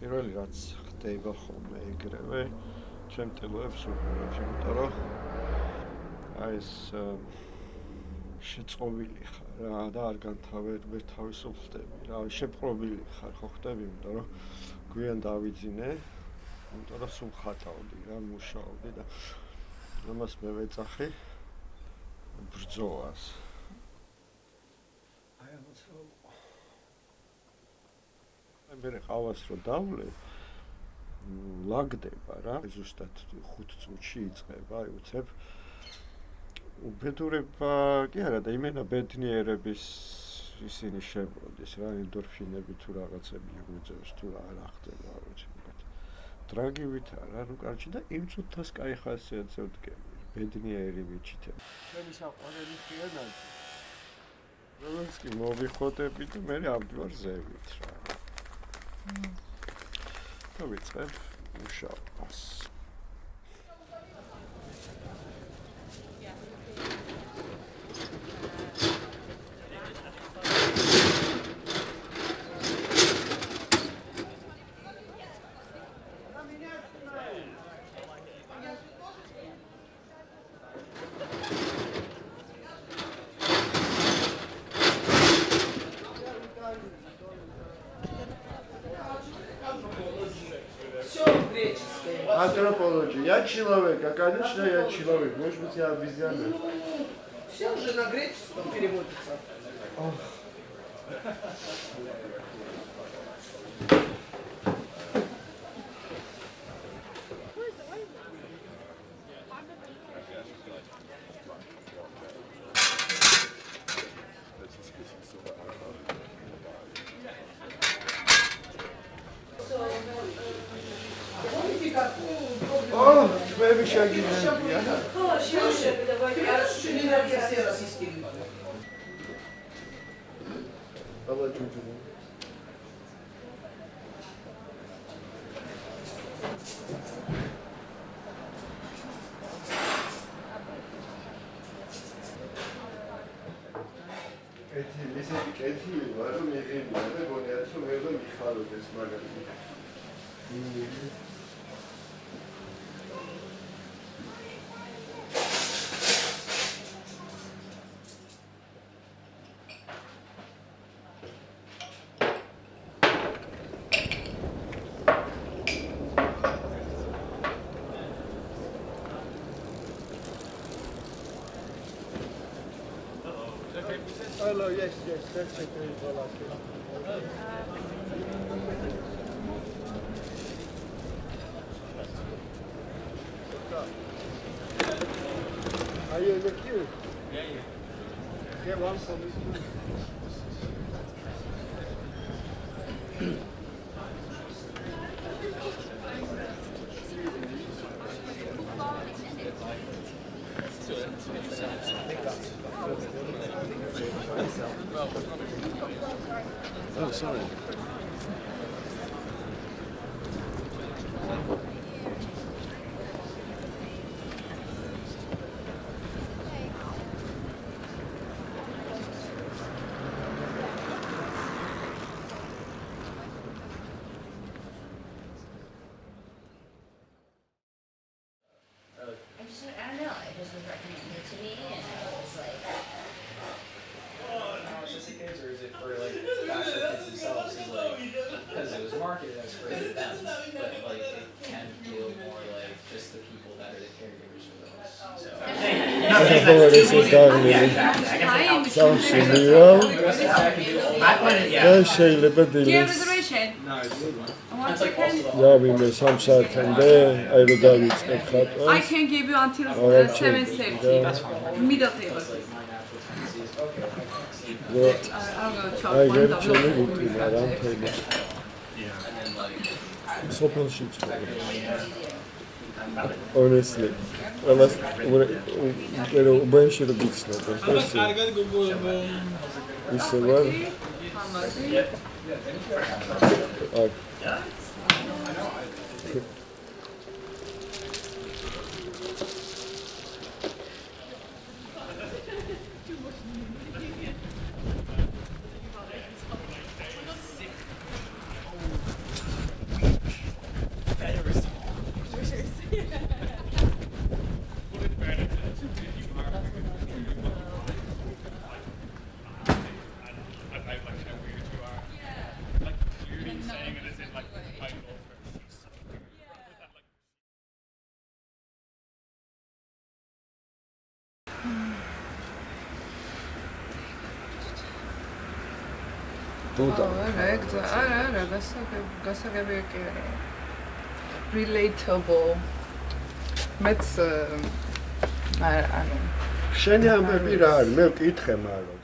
პირველი რაც ხდება ხოლმე ეგრევე ჩემ ტილოებს უყურებს, იმიტომ რომ აი ეს შეწყობილი ხარ რა და არ თავისუფლდები რა, შეპყრობილი ხარ ხო ხდები, იმიტომ რომ გვიან დავიძინე, იმიტომ რომ სულ ხატავდი რა, მუშაობდი და ამას მე ვეძახი ბრძოლას. აი ამას რომ მე ყავას რო დავლე, ლაგდება რა, ზუსტად 5 წუთში იწყება, აი უცებ უბედურება კი არა და იმენა ბედნიერების ისინი შებროდის რა, ენდორფინები თუ რაღაცები იგუძებს თუ რა არ ახდება, არ ვიცი. დრაგივით არა, ნუ კარჩი და იმ წუთას კაი ხასიათზე ვდგები, ბედნიერი ვიჩითებ. ჩემი საყვარელი ხიანაძე. რომელიც კი მოვიხოდები და მე ავდივარ ზევით რა. და ვიწყებ მუშაობას. Антропология. Я человек, а конечно я человек. Может быть я обезьяна. Все уже на греческом переводится. Твои шаги не все российские люди. ერთი ვარ რომ მიყიდვა და გონიათ რომ მე რომ მიხაროთ ეს მაგალითი. Hello, yes, that's it. Are you in the queue? Yeah. Get one for me too. Oh, sorry. I don't know, it just was recommended to me and I was like... It's just the kids, or is it for like actual kids themselves? Is like, because it was marketed as for them, but like it can feel more like just the people that are the caregivers for those. So. Do you have reservation? No, it's good. One second. I can give you until 7:30. That's fine. Middle table. I'm going to chop one double. Honestly, ubunshi to big snow. Is the one? saying it as in like the title. Relatable. Let's I don't know. შენი ამბები რა არის? მე ვკითხე მაგრამ